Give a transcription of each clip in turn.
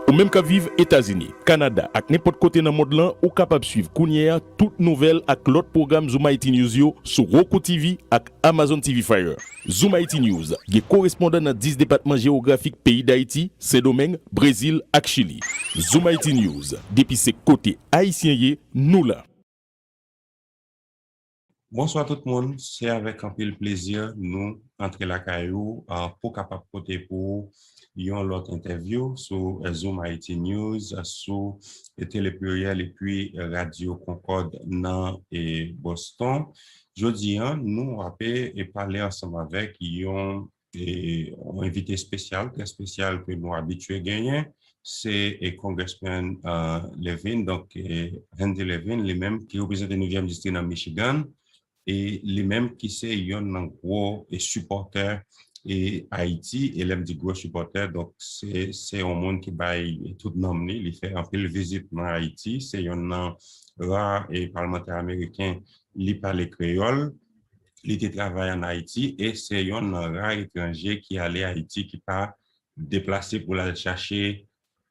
Ou même qu'à vivre États-Unis, Canada, ak n'importe côté dans le monde là, ou capable suivre Kounia toute nouvelle ak l'autre programme Zoom IT News yo sur Roku TV ak Amazon TV Fire. Zoom IT News, qui est correspondant dans 10 départements géographiques pays d'Haïti, Saint-Domingue, Brésil ak Chili. Zoom IT News, depuis ses côtés haïtiens, nous là. Bonsoir tout le monde, c'est avec un peu de plaisir nous entrer la caillou pour capable porter pour l'autre interview sur Zoom IT News, sur Télé Pluriel et puis Radio Concorde dans Boston. Jeudi, nous avons parlé ensemble avec un invité spécial, très spécial que nous habitués gagner. C'est Congressman Levin, donc Randy Levin, lui-même qui représente le 9e district dans Michigan. Et les mêmes qui c'est un gros supporter et Haïti et l'aime du gros supporter, donc c'est un monde qui baille tout nommer, il fait un peu de visite dans Haïti, c'est un rare et parlementaire américain, il parle créole, il travaille en Haïti et c'est un rare étranger qui allait à Haïti qui pas déplacé pour aller chercher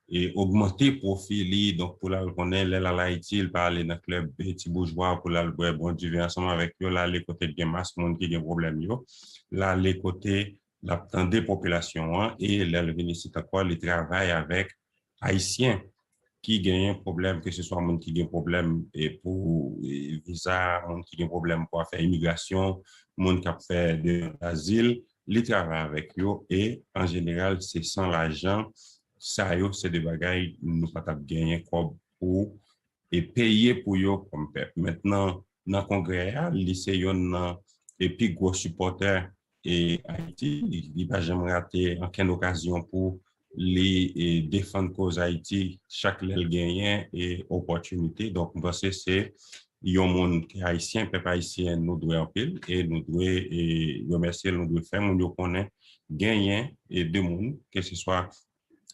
et augmenter profil donc pour la connaître là Haïti il parle dans club petit bourgeois pour la bon du ensemble avec eux là les côtés de masse monde qui a problème yo là les côtés la des populations et là le venir c'est quoi le travail avec haïtiens qui gagnent un problème que ce soit monde qui a un problème et pour visa monde qui a un problème pour faire immigration monde qui a fait de l'asile les travail avec eux et en général c'est sans l'argent ça c'est des bagailles nous pas gagner comme pour et payer pour yo comme peuple. Maintenant dans le congrès lycée yon et puis gros supporter et Haïti il pas jamais raté aucune occasion pour les défendre cause Haïti chaque l'elle gagnant et opportunité donc c'est yon monde haïtien peuple haïtien nous doit en pile et nous doit et remercier nous doit faire nous connaît gagnant et de monde que ce soit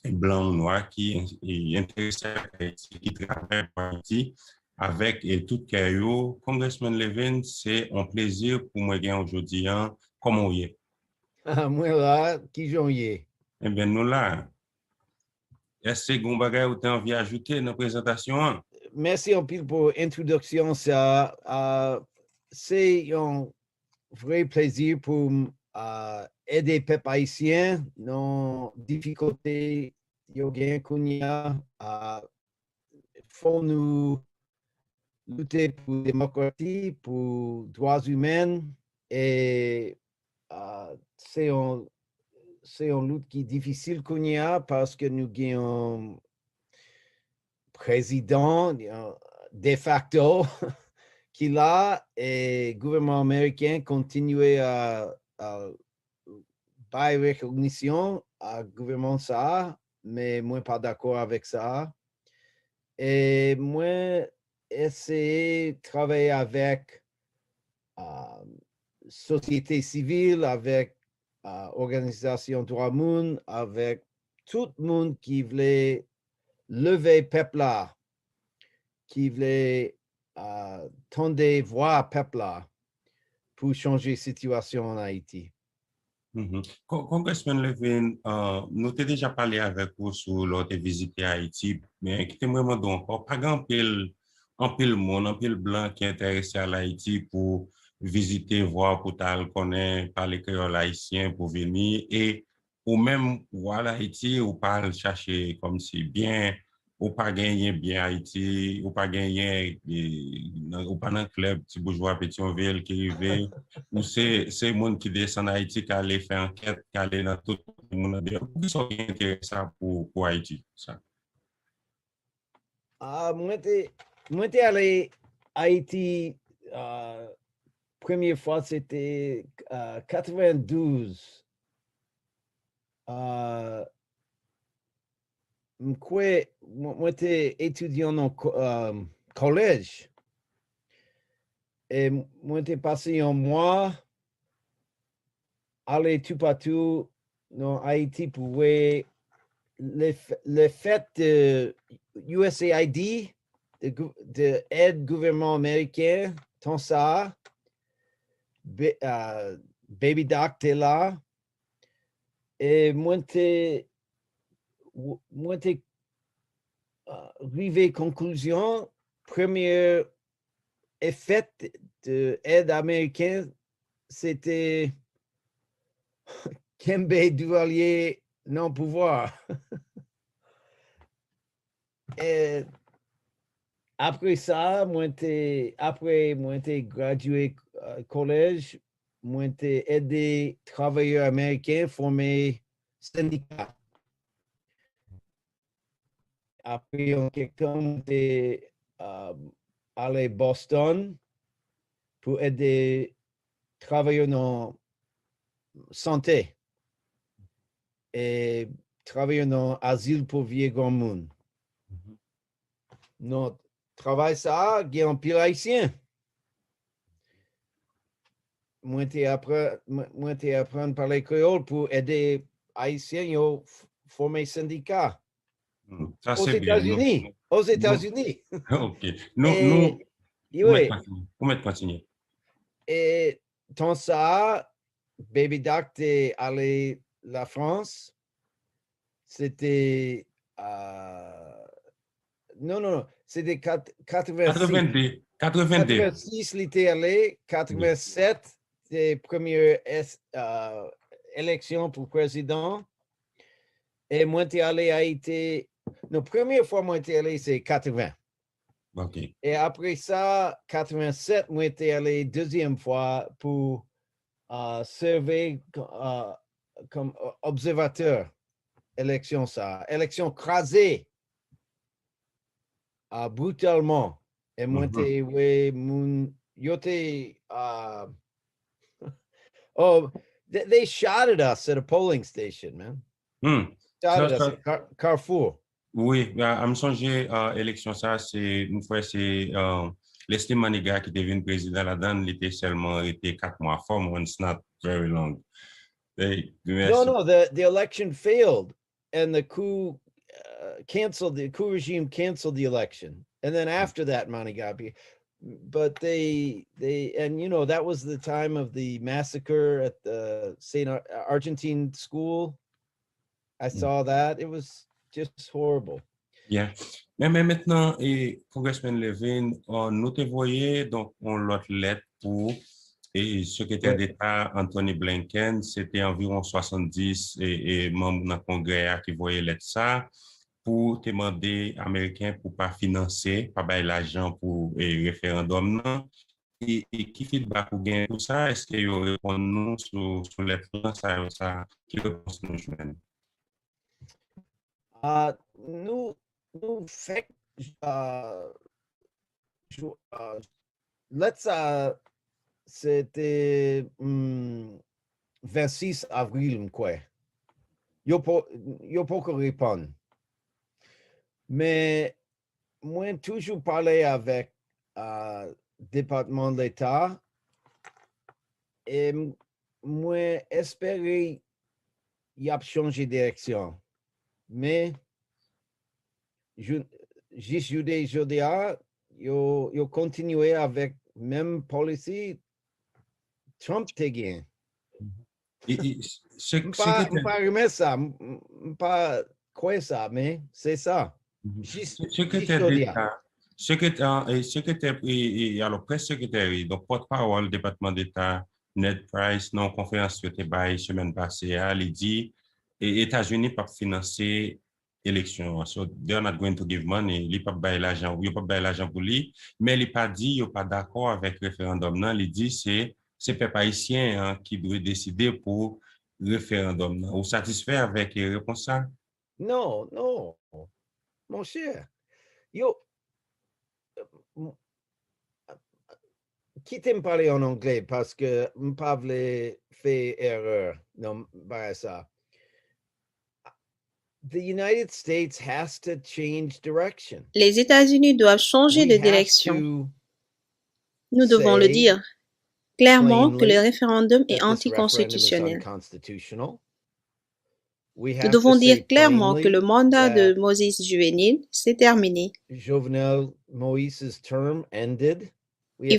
blanc ou noir qui est intéressé à Haïti, qui travaille pour Haïti avec tout caillou. Congressman Levin, c'est un plaisir pour moi aujourd'hui. Comment vous êtes? Moi là, qui j'en ai? Eh bien, nous là. Est-ce que vous avez envie d'ajouter dans la présentation? Merci en pile pour l'introduction. C'est un vrai plaisir pour aider les peuples haïtiens dans les difficultés qu'il y a. Faut nous lutter pour la démocratie, pour les droits humains et c'est une lutte qui est difficile qu'il y a parce que nous avons un président de facto qui là et le gouvernement américain continue à faire reconnaissance au gouvernement ça, mais moi pas d'accord avec ça. Et moi essayer de travailler avec société civile, avec organisation droit monde, avec tout le monde qui voulait lever peuple là, qui voulait tendre voir peuple là pour changer la situation en Haïti. Congressman Levin, nous avons déjà parlé avec vous sur l'autre visite à Haïti, mais qui vraiment donc pas grand pile monde, un pile blanc qui est intéressé à l'Haïti pour visiter, voir, pour connaître, parler créole haïtien pour venir et ou même voir l'Haïti ou pas chercher comme si bien ou pas gagner bien Haïti, ou pas gagner ou pas dans le club petit bourgeois Pétionville qui arrive ou c'est monde qui descend en Haïti qui allait faire enquête qui allait dans tout le monde qui sont intéressants pour Haïti ça. Moi t'es allé à Haïti première fois c'était 92. Moi t'es étudiant au collège et moi t'es passé un mois aller tout partout dans Haïti pour voir le fait de USAID, de aide gouvernement américain, tant ça, Baby Doc t'es là, et moi t'es arrivé conclusion, premier effet de aide américaine, c'était Kembe Duvalier non pouvoir. Et après ça, après moi j'ai gradué collège, moi j'ai aidé travailleurs américains former syndicat. Après en quelque temps, j'ai allé à Boston pour aider travailleurs dans santé et travailler dans asile pour vieux grand monde. Notre travail ça, il y a un pile haïtien. Moi, j'ai appris à parler créole pour aider haïtiens à former syndicat Ça, aux c'est bien. États-Unis. Aux États-Unis. OK. Et, oui, Vous continuer. et dans ça, Baby Doc est allé à la France. C'était non, c'était 86. 82. 86, il était allé. 87, c'est première élection pour président. Et moi, j'étais allé à Haïti. La première fois, moi, j'étais allé, c'est 80. OK. Et après ça, 87, moi, j'étais allé deuxième fois pour servir comme observateur. Élection, ça. Élection crasée. Brutalement. Et moi, j'étais, oui, oh, they shot at us at a polling station, man. Shot at us at Carrefour. Oui, à me songer à l'élection, ça, c'est une fois, c'est Leslie Maniga qui devient président là-dedans, il était seulement été 4 mois. 4 months, not very long. No, the election failed, and the coup canceled. The coup regime canceled the election, and then after that, Manigabe. But they and you know that was the time of the massacre at the St. Argentine school. I saw that. It was just horrible. Yeah. Mais maintenant, Congressman Levin, nous te voyé donc on l'autre lettre pour et secrétaire d'État Anthony Blinken, c'était environ 70 membres dans le Congrès qui voyaient lettre ça pour demander Américains pour pas financer, pas bailler l'argent pour référendum non. Et qui feedback ou gain pour ça? Est-ce qu'il y aurait pour nous sur les plans ça qui réponse nous joindre? Nous fait c'était 26 avril quoi. Yo pas répondre. Mais moi toujours parlé avec département de l'État et moi espérer y a changé de direction. Mais aujourd'hui, yo continué avec même policy Trump te gagne. Pas remettre ça, pas quoi ça, mais c'est ça. Secrétaire d'État, alors presse-secrétaire, donc porte-parole du département d'État, Ned Price, non conférence sur la semaine passée, il dit les États-Unis peuvent financer l'élection. So they're not going to give money, ils peuvent payer l'argent, ils peuvent payer l'argent pour lui, mais il pas dit, il pas d'accord avec le référendum. Non, il dit c'est peuple haïtien qui doit décider pour le référendum. Vous satisfait avec les réponses ça? Non, mon cher. Yo, quittez me parler en anglais parce que je ne pas faire erreur. Non, pas ça. The United States has to change direction. Les États-Unis doivent changer de direction. Nous devons le dire clairement que le référendum est anticonstitutionnel. Nous devons dire clairement que le mandat de Moses Juvenile s'est terminé. Il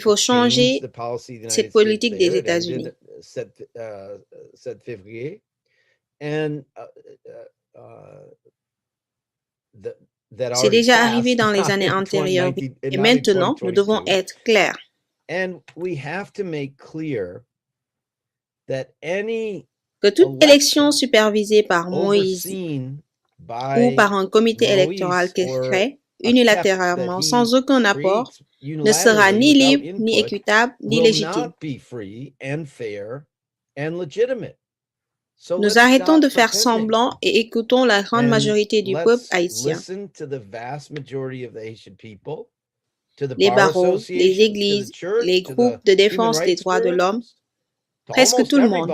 faut changer cette politique des États-Unis. 7 février. And C'est déjà arrivé dans les années antérieures et maintenant, nous devons être clairs. Que toute élection supervisée par Moïse ou par un comité électoral qu'il crée unilatéralement sans aucun apport ne sera ni libre, ni équitable, ni légitime. Nous arrêtons de faire semblant et écoutons la grande majorité du peuple haïtien. Les barreaux, les églises, les groupes de défense des droits de l'homme, presque tout le monde,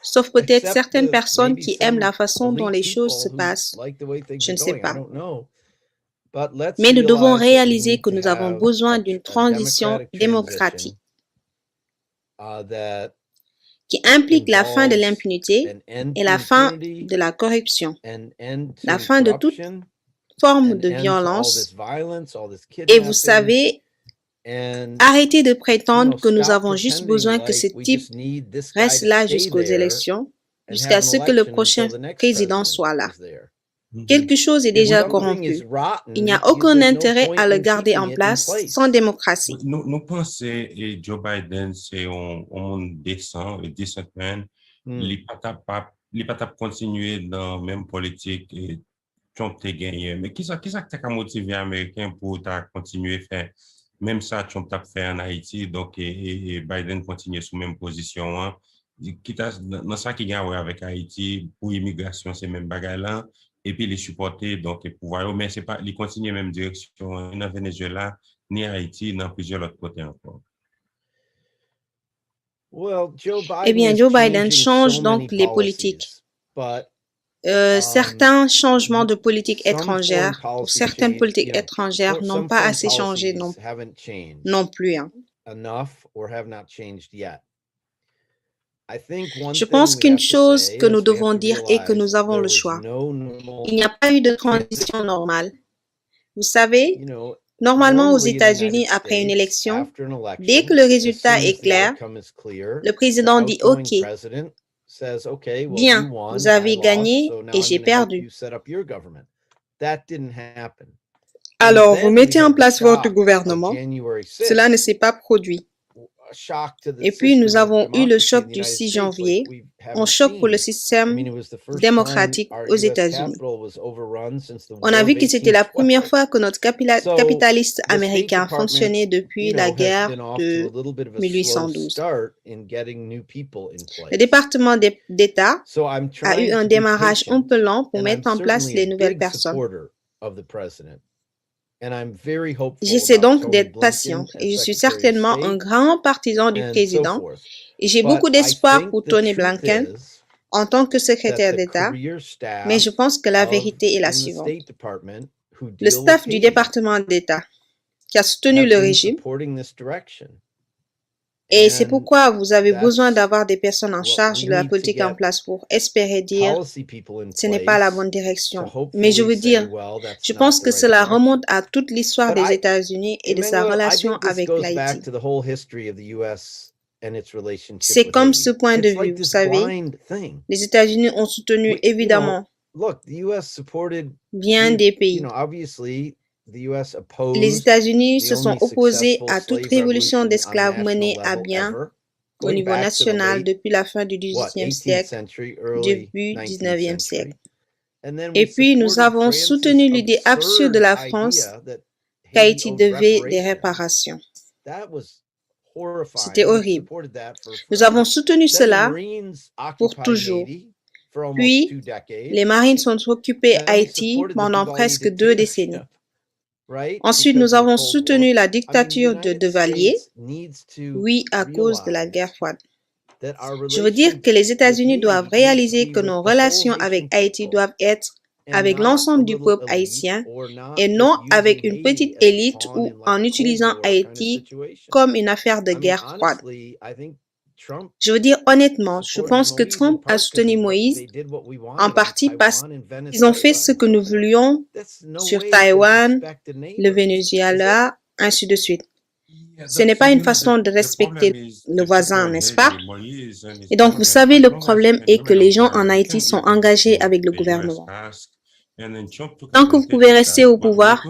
sauf peut-être certaines personnes qui aiment la façon dont les choses se passent. Je ne sais pas. Mais nous devons réaliser que nous avons besoin d'une transition démocratique qui implique la fin de l'impunité et la fin de la corruption, la fin de toute forme de violence. Et vous savez, arrêtez de prétendre que nous avons juste besoin que ce type reste là jusqu'aux élections, jusqu'à ce que le prochain président soit là. Quelque chose est déjà corrompu. Il n'y a aucun intérêt à le garder en place sans démocratie. Nous pensons que Joe Biden, c'est un monde décent, et decent man. Il ne peut pas continuer dans la même politique et Trump a gagné. Mais qui ça a motivé les Américains pour continuer à faire même ça Trump a fait en Haïti, donc et Biden continue sous même position. Hein. Dans ça qui gagne avec Haïti, pour l'immigration, c'est même bagaille là. Et puis les supporter, donc les pouvoirs, mais c'est pas, ils continuent même direction, ni en Venezuela, ni en Haïti, ni dans plusieurs autres côtés encore. Eh bien, Joe Biden change donc les politiques. Certains changements de politique étrangère ou certaines politiques étrangères n'ont pas assez changé non plus. Hein. Je pense qu'une chose que nous devons dire est que nous avons le choix. Il n'y a pas eu de transition normale. Vous savez, normalement aux États-Unis, après une élection, dès que le résultat est clair, le président dit « OK, bien, vous avez gagné et j'ai perdu. » Alors, vous mettez en place votre gouvernement. Cela ne s'est pas produit. Et puis, nous avons eu le choc du 6 janvier, un choc pour le système démocratique aux États-Unis. On a vu que c'était la première fois que notre capitaliste américain fonctionnait depuis la guerre de 1812. Le département d'État a eu un démarrage un peu lent pour mettre en place les nouvelles personnes. J'essaie donc d'être patient et je suis certainement un grand partisan du président et j'ai beaucoup d'espoir pour Tony Blinken en tant que secrétaire d'État, mais je pense que la vérité est la suivante. Le staff du département d'État qui a soutenu le régime, et c'est pourquoi vous avez besoin d'avoir des personnes en charge de la politique en place pour espérer dire ce n'est pas la bonne direction. Mais je veux dire, je pense que cela remonte à toute l'histoire des États-Unis et de sa relation avec l'Haïti. C'est comme ce point de vue, vous savez, les États-Unis ont soutenu évidemment bien des pays. Les États-Unis se sont opposés à toute révolution d'esclaves menée à bien au niveau national depuis la fin du XVIIIe siècle, début du XIXe siècle. Et puis, nous avons soutenu l'idée absurde de la France qu'Haïti devait des réparations. C'était horrible. Nous avons soutenu cela pour toujours. Puis, les Marines sont occupés Haïti pendant presque 2 décennies. Ensuite, nous avons soutenu la dictature de Duvalier, oui, à cause de la guerre froide. Je veux dire que les États-Unis doivent réaliser que nos relations avec Haïti doivent être avec l'ensemble du peuple haïtien et non avec une petite élite ou en utilisant Haïti comme une affaire de guerre froide. Je veux dire honnêtement, je pense que Trump a soutenu Moïse en partie parce qu'ils ont fait ce que nous voulions sur Taïwan, le Venezuela, ainsi de suite. Ce n'est pas une façon de respecter le voisin, n'est-ce pas? Et donc, vous savez, le problème est que les gens en Haïti sont engagés avec le gouvernement. Tant que vous pouvez rester au pouvoir,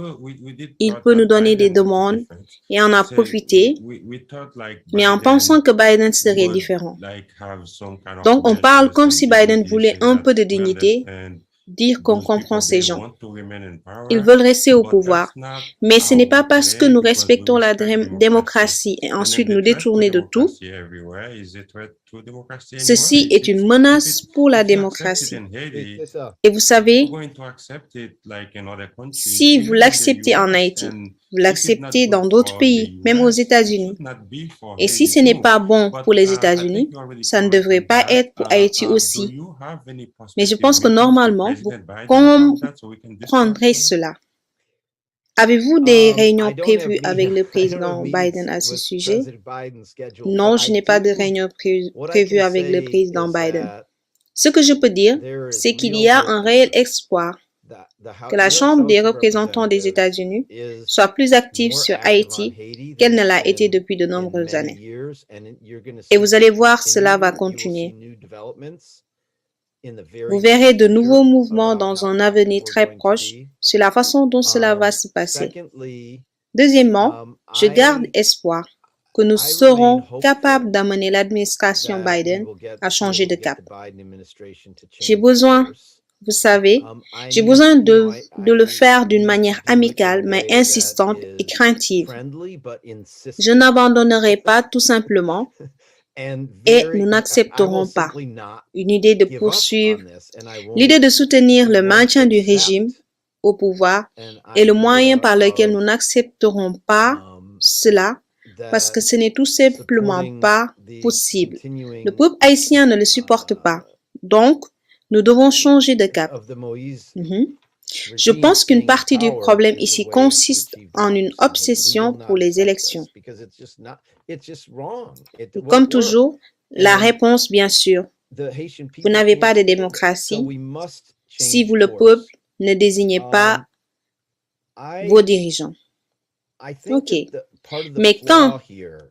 il peut nous donner des demandes et on a profité, mais en pensant que Biden serait différent. Donc, on parle comme si Biden voulait un peu de dignité, dire qu'on comprend ces gens. Ils veulent rester au pouvoir, mais ce n'est pas parce que nous respectons la démocratie et ensuite nous détourner de tout. Ceci est une menace pour la démocratie. Et vous savez, si vous l'acceptez en Haïti, vous l'acceptez dans d'autres pays, même aux États-Unis. Et si ce n'est pas bon pour les États-Unis, ça ne devrait pas être pour Haïti aussi. Mais je pense que normalement, vous comprendrez cela. Avez-vous des réunions prévues avec le président Biden à ce sujet? Non, je n'ai pas de réunion prévue avec le président Biden. Ce que je peux dire, c'est qu'il y a un réel espoir que la Chambre des représentants des États-Unis soit plus active sur Haïti qu'elle ne l'a été depuis de nombreuses années. Et vous allez voir, cela va continuer. Vous verrez de nouveaux mouvements dans un avenir très proche sur la façon dont cela va se passer. Deuxièmement, je garde espoir que nous serons capables d'amener l'administration Biden à changer de cap. J'ai besoin, vous savez, j'ai besoin de le faire d'une manière amicale, mais insistante et craintive. Je n'abandonnerai pas tout simplement et nous n'accepterons pas une idée de poursuivre, l'idée de soutenir le maintien du régime au pouvoir est le moyen par lequel nous n'accepterons pas cela parce que ce n'est tout simplement pas possible. Le peuple haïtien ne le supporte pas. Donc, nous devons changer de cap. Je pense qu'une partie du problème ici consiste en une obsession pour les élections. Comme toujours, la réponse, bien sûr, vous n'avez pas de démocratie si vous, le peuple, ne désignez pas vos dirigeants. OK. Mais quand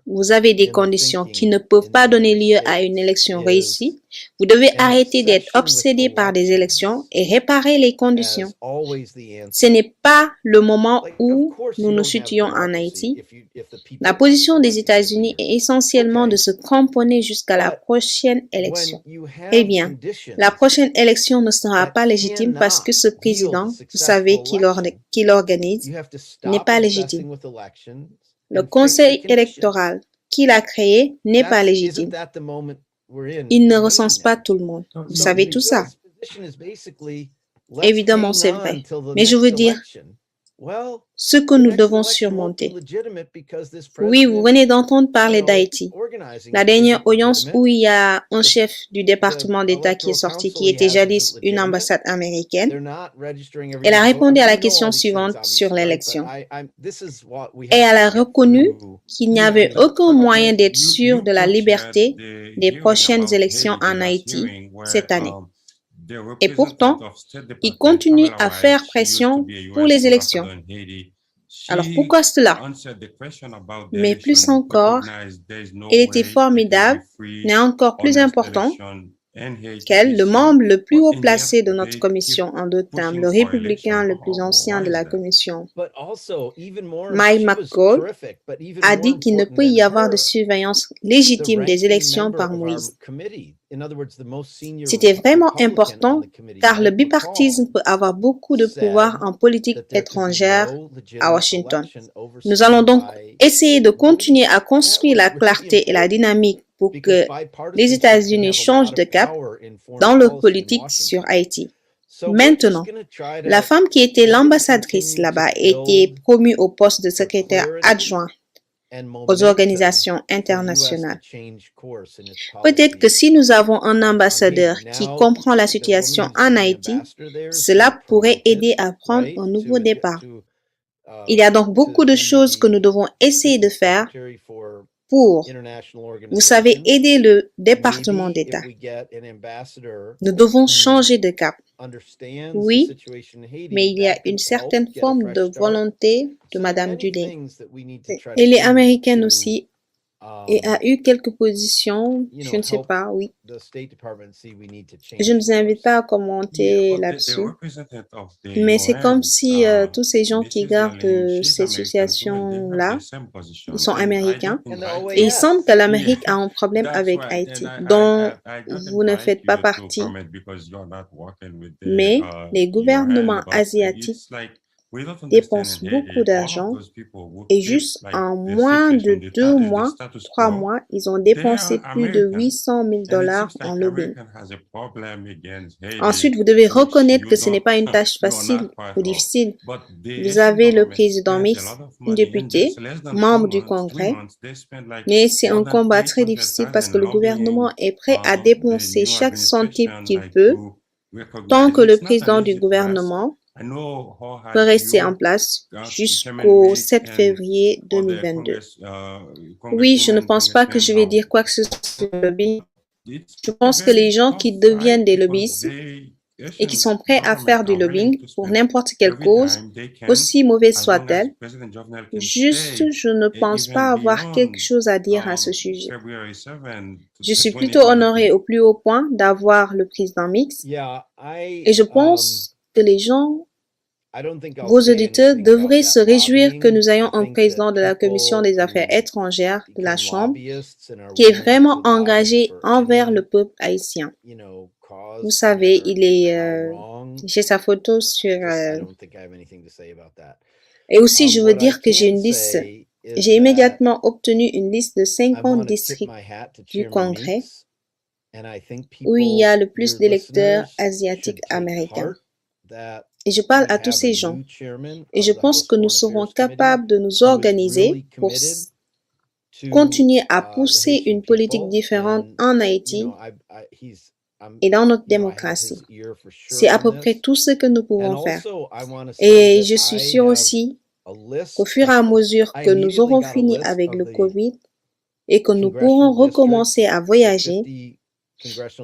vous avez des conditions qui ne peuvent pas donner lieu à une élection réussie, vous devez arrêter d'être obsédé par des élections et réparer les conditions. Ce n'est pas le moment où nous nous situons en Haïti. La position des États-Unis est essentiellement de se cramponner jusqu'à la prochaine élection. Eh bien, la prochaine élection ne sera pas légitime parce que ce président, vous savez, qui l'organise, n'est pas légitime. Le conseil électoral qu'il a créé n'est pas légitime. Il ne recense pas tout le monde. Vous savez tout ça. Évidemment, c'est vrai. Mais je veux dire, ce que nous devons surmonter. Oui, vous venez d'entendre parler d'Haïti. La dernière audience où il y a un chef du département d'État qui est sorti, qui était jadis une ambassade américaine, elle a répondu à la question suivante sur l'élection. Et elle a reconnu qu'il n'y avait aucun moyen d'être sûr de la liberté des prochaines élections en Haïti cette année. Et pourtant, il continue à faire pression pour les élections. Alors pourquoi cela? Mais plus encore, il était formidable, mais encore plus important qu'elle, le membre le plus haut placé de notre commission, en d'autres termes, le républicain le plus ancien de la commission, Mike McCall, a dit qu'il ne peut y avoir de surveillance légitime des élections par Moïse. C'était vraiment important car le bipartisme peut avoir beaucoup de pouvoir en politique étrangère à Washington. Nous allons donc essayer de continuer à construire la clarté et la dynamique pour que les États-Unis changent de cap dans leur politique sur Haïti. Maintenant, la femme qui était l'ambassadrice là-bas a été promue au poste de secrétaire adjoint aux organisations internationales. Peut-être que si nous avons un ambassadeur qui comprend la situation en Haïti, cela pourrait aider à prendre un nouveau départ. Il y a donc beaucoup de choses que nous devons essayer de faire pour, vous savez, aider le département d'État. Nous devons changer de cap. Oui, mais il y a une certaine forme de volonté de Mme Dulé. Elle est américaine aussi. et a eu quelques positions, je ne sais pas, oui. Je ne vous invite pas à commenter là-dessus, mais c'est comme si tous ces gens qui gardent cette situation-là, ils sont américains, et il semble que l'Amérique a un problème avec Haïti, dont vous ne faites pas partie, mais les gouvernements asiatiques dépensent beaucoup d'argent et juste en moins de 2 mois, 3 mois, ils ont dépensé plus de 800 000 $ en lobbying. Ensuite, vous devez reconnaître que ce n'est pas une tâche facile ou difficile. Vous avez le président mixte, une députée, membre du Congrès, mais c'est un combat très difficile parce que le gouvernement est prêt à dépenser chaque centime qu'il peut tant que le président du gouvernement peut rester en place jusqu'au 7 février 2022. Oui, je ne pense pas que je vais dire quoi que ce soit sur le lobbying. Je pense que les gens qui deviennent des lobbyistes et qui sont prêts à faire du lobbying pour n'importe quelle cause, aussi mauvaise soit-elle, juste je ne pense pas avoir quelque chose à dire à ce sujet. Je suis plutôt honorée au plus haut point d'avoir le président mixte et je pense que les gens, vos auditeurs, devraient se réjouir que nous ayons un président de la Commission des Affaires étrangères de la Chambre qui est vraiment engagé envers le peuple haïtien. Vous savez, j'ai sa photo sur... Et aussi, je veux dire que j'ai une liste. J'ai immédiatement obtenu une liste de 50 districts du Congrès où il y a le plus d'électeurs asiatiques américains. Et je parle à tous ces gens. Et je pense que nous serons capables de nous organiser pour continuer à pousser une politique différente en Haïti et dans notre démocratie. C'est à peu près tout ce que nous pouvons faire. Et je suis sûre aussi qu'au fur et à mesure que nous aurons fini avec le COVID et que nous pourrons recommencer à voyager,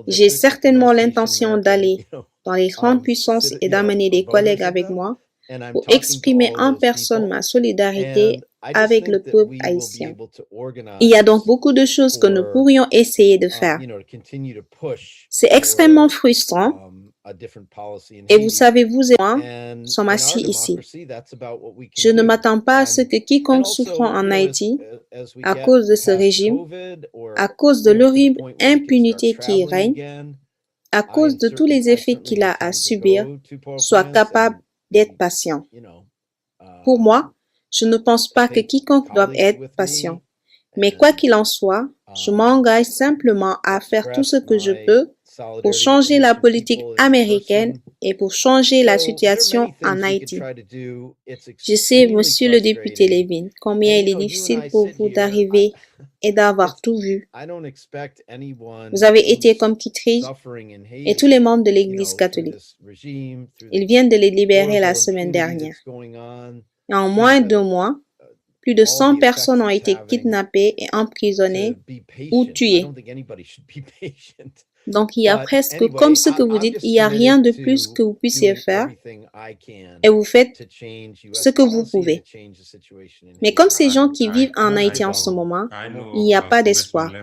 j'ai certainement l'intention d'aller dans les grandes puissances et d'amener des collègues avec moi pour exprimer en personne ma solidarité avec le peuple haïtien. Il y a donc beaucoup de choses que nous pourrions essayer de faire. C'est extrêmement frustrant. Et vous savez, vous et moi sommes assis ici. Je ne m'attends pas à ce que quiconque souffre en Haïti à cause de ce régime, à cause de l'horrible impunité qui règne, à cause de tous les effets qu'il a à subir, soit capable d'être patient. Pour moi, je ne pense pas que quiconque doive être patient. Mais quoi qu'il en soit, je m'engage simplement à faire tout ce que je peux pour changer la politique américaine et pour changer la situation en Haïti. Je sais, monsieur le député Levin, combien il est difficile pour vous d'arriver et d'avoir tout vu. Vous avez été comme Kittredge et tous les membres de l'Église catholique. Ils viennent de les libérer la semaine dernière. Et en moins d'1 mois, plus de 100 personnes ont été kidnappées et emprisonnées ou tuées. Donc, il y a presque, comme ce que vous dites, il n'y a rien de plus que vous puissiez faire et vous faites ce que vous pouvez. Mais comme ces gens qui vivent en Haïti en ce moment, il n'y a pas d'espoir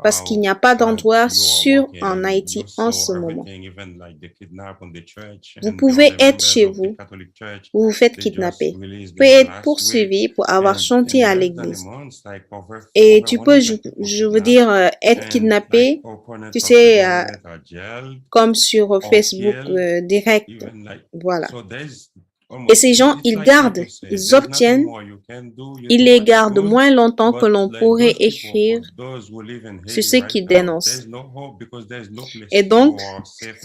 parce qu'il n'y a pas d'endroit sûr en Haïti en ce moment. Vous pouvez être chez vous, vous vous faites kidnapper. Vous pouvez être poursuivi pour avoir chanté à l'église. Et tu peux, je veux dire, être kidnappé, tu sais, comme sur Facebook direct. Voilà. Et ces gens, ils gardent, ils obtiennent, ils les gardent moins longtemps que l'on pourrait écrire sur ce qu'ils dénoncent. Et donc,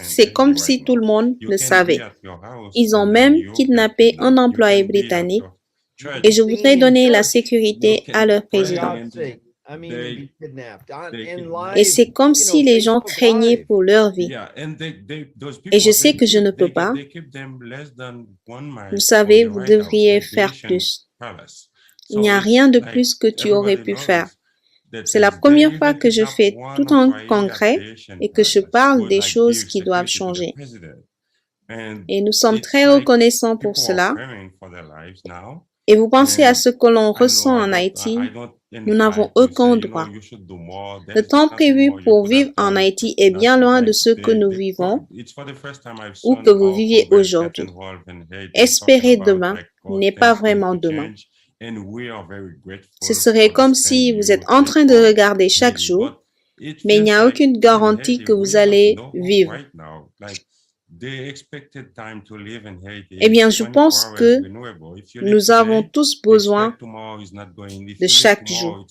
c'est comme si tout le monde le savait. Ils ont même kidnappé un employé britannique et je voudrais donner la sécurité à leur président. Et c'est comme si les gens craignaient pour leur vie. Et je sais que je ne peux pas. Vous savez, vous devriez faire plus. Il n'y a rien de plus que tu aurais pu faire. C'est la première fois que je fais tout un congrès et que je parle des choses qui doivent changer. Et nous sommes très reconnaissants pour cela. Et vous pensez à ce que l'on ressent en Haïti. Nous n'avons aucun droit. Le temps prévu pour vivre en Haïti est bien loin de ce que nous vivons ou que vous viviez aujourd'hui. Espérer demain n'est pas vraiment demain. Ce serait comme si vous êtes en train de regarder chaque jour, mais il n'y a aucune garantie que vous allez vivre. Eh bien, je pense que nous avons tous besoin de chaque jour.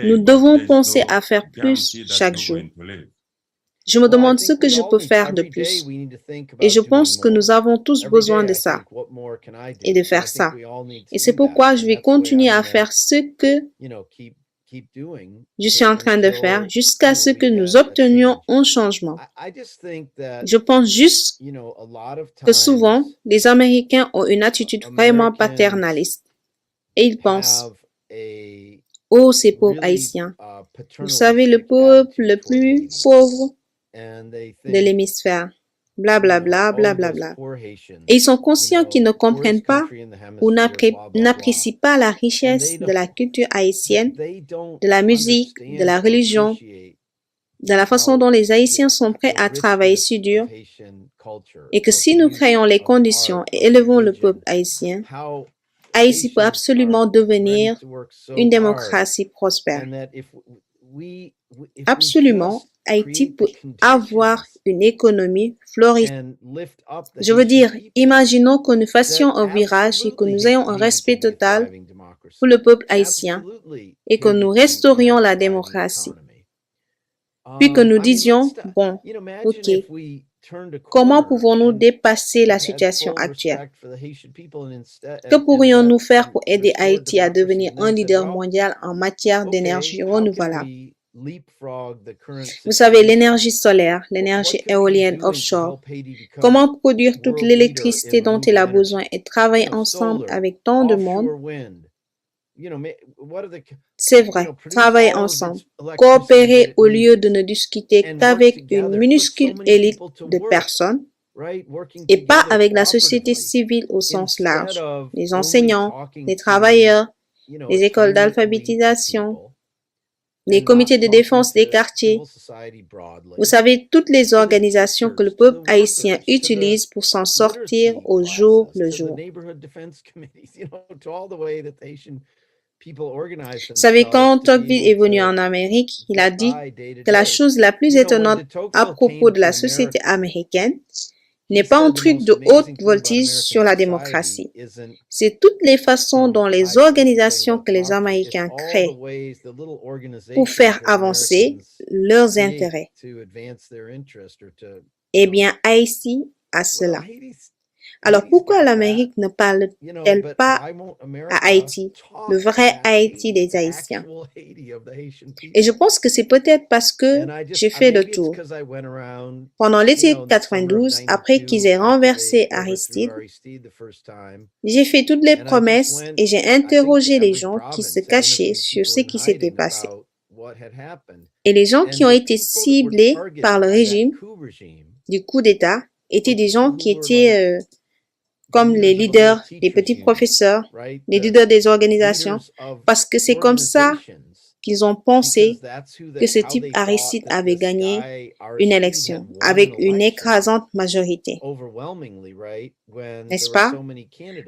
Nous devons penser à faire plus chaque jour. Je me demande ce que je peux faire de plus. Et je pense que nous avons tous besoin de ça et de faire ça. Et c'est pourquoi je vais continuer à faire ce que je suis en train de faire jusqu'à ce que nous obtenions un changement. Je pense juste que souvent, les Américains ont une attitude vraiment paternaliste. Et ils pensent, oh, ces pauvres Haïtiens, vous savez, le peuple le plus pauvre de l'hémisphère, blablabla, blablabla. Et ils sont conscients qu'ils ne comprennent pas ou n'apprécient pas la richesse de la culture haïtienne, de la musique, de la religion, de la façon dont les Haïtiens sont prêts à travailler si dur, et que si nous créons les conditions et élevons le peuple haïtien, Haïti peut absolument devenir une démocratie prospère. Absolument, Haïti peut avoir une économie florissante. Je veux dire, imaginons que nous fassions un virage et que nous ayons un respect total pour le peuple haïtien et que nous restaurions la démocratie. Puis que nous disions, bon, ok, comment pouvons-nous dépasser la situation actuelle? Que pourrions-nous faire pour aider Haïti à devenir un leader mondial en matière d'énergie renouvelable? Vous savez, l'énergie solaire, l'énergie éolienne offshore, comment produire toute l'électricité dont il a besoin et travailler ensemble avec tant de monde? C'est vrai, travailler ensemble, coopérer au lieu de ne discuter qu'avec une minuscule élite de personnes et pas avec la société civile au sens large, les enseignants, les travailleurs, les écoles d'alphabétisation, les comités de défense des quartiers. Vous savez, toutes les organisations que le peuple haïtien utilise pour s'en sortir au jour le jour. Vous savez, quand Tocqueville est venu en Amérique, il a dit que la chose la plus étonnante à propos de la société américaine n'est pas un truc de haute voltige sur la démocratie. C'est toutes les façons dont les organisations que les Américains créent pour faire avancer leurs intérêts. Eh bien, Haïti a cela. Alors, pourquoi l'Amérique ne parle-t-elle pas à Haïti, le vrai Haïti des Haïtiens? Et je pense que c'est peut-être parce que j'ai fait le tour. Pendant l'été 92, après qu'ils aient renversé Aristide, j'ai fait toutes les promesses et j'ai interrogé les gens qui se cachaient sur ce qui s'était passé. Et les gens qui ont été ciblés par le régime du coup d'État étaient des gens qui étaient comme les leaders, les petits professeurs, les leaders des organisations, parce que c'est comme ça qu'ils ont pensé que ce type Aristide avait gagné une élection avec une écrasante majorité. N'est-ce pas?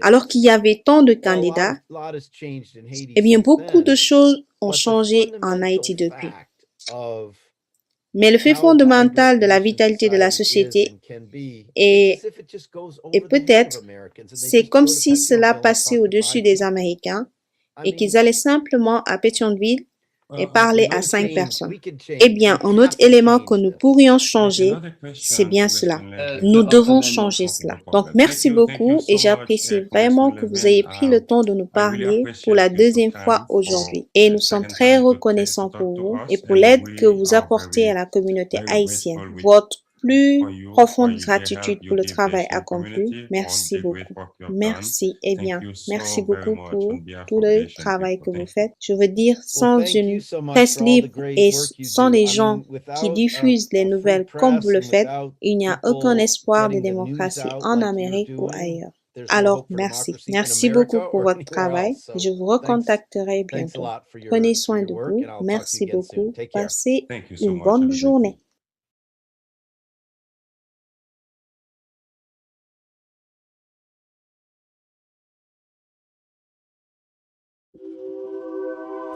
Alors qu'il y avait tant de candidats, eh bien, beaucoup de choses ont changé en Haïti depuis. Mais le fait fondamental de la vitalité de la société est peut-être, c'est comme si cela passait au-dessus des Américains et qu'ils allaient simplement à Pétionville et parler à 5 personnes. Eh bien, un autre élément que nous pourrions changer, c'est bien cela. Nous devons changer cela. Donc, merci beaucoup et j'apprécie vraiment que vous ayez pris le temps de nous parler pour la deuxième fois aujourd'hui. Et nous sommes très reconnaissants pour vous et pour l'aide que vous apportez à la communauté haïtienne. Votre plus profonde gratitude pour le travail accompli. Merci beaucoup. Merci. Eh bien, merci beaucoup pour tout le travail que vous faites. Je veux dire, sans une presse libre et sans les gens qui diffusent les nouvelles comme vous le faites, il n'y a aucun espoir de démocratie en Amérique ou ailleurs. Alors, merci. Merci beaucoup pour votre travail. Je vous recontacterai bientôt. Prenez soin de vous. Merci beaucoup. Passez une bonne journée.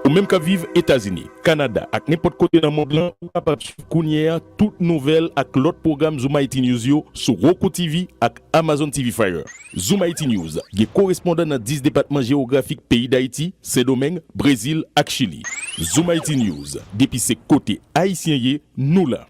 Ou même qu'à vivre États-Unis, Canada, ak n'importe côté dans le monde là, ou capable suivre Kounia toute nouvelle ak l'autre programme Zoom IT News yo sur Roku TV ak Amazon TV Fire. Zoom IT News, qui correspondant dans 10 départements géographiques pays d'Haïti, Saint-Domingue, Brésil ak Chili. Zoom IT News, depuis ses côtés haïtiens, nous là.